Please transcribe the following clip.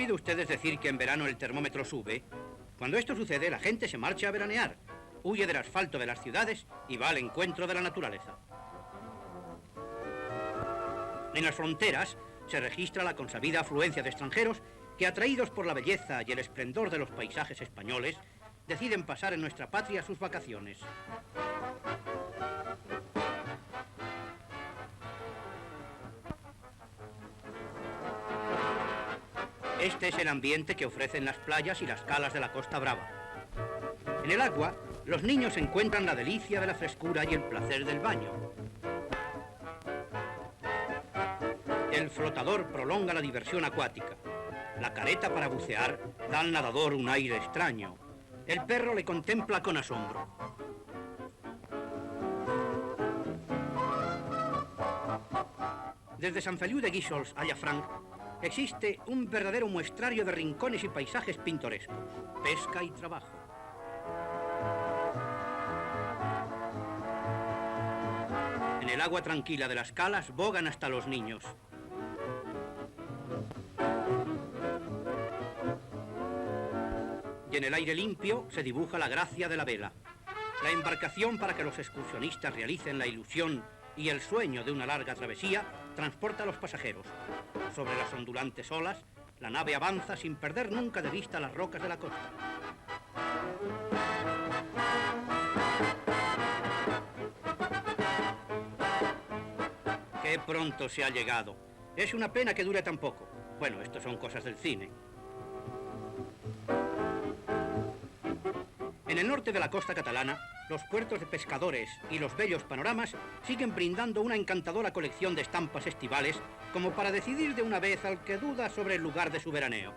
oído ustedes decir que en verano el termómetro sube? Cuando esto sucede, la gente se marcha a veranear, huye del asfalto de las ciudades y va al encuentro de la naturaleza. En las fronteras se registra la consabida afluencia de extranjeros que, atraídos por la belleza y el esplendor de los paisajes españoles, deciden pasar en nuestra patria sus vacaciones. Este es el ambiente que ofrecen las playas y las calas de la Costa Brava. En el agua, los niños encuentran la delicia de la frescura y el placer del baño. El flotador prolonga la diversión acuática. La careta para bucear da al nadador un aire extraño. El perro le contempla con asombro. Desde Sant Feliu de Guíxols a Llafranc existe un verdadero muestrario de rincones y paisajes pintorescos, pesca y trabajo. En el agua tranquila de las calas bogan hasta los niños. Y en el aire limpio se dibuja la gracia de la vela, la embarcación para que los excursionistas realicen la ilusión y el sueño de una larga travesía transporta a los pasajeros. Sobre las ondulantes olas, la nave avanza sin perder nunca de vista las rocas de la costa. ¡Qué pronto se ha llegado! Es una pena que dure tan poco. Bueno, esto son cosas del cine. En el norte de la costa catalana, los puertos de pescadores y los bellos panoramas siguen brindando una encantadora colección de estampas estivales como para decidir de una vez al que duda sobre el lugar de su veraneo.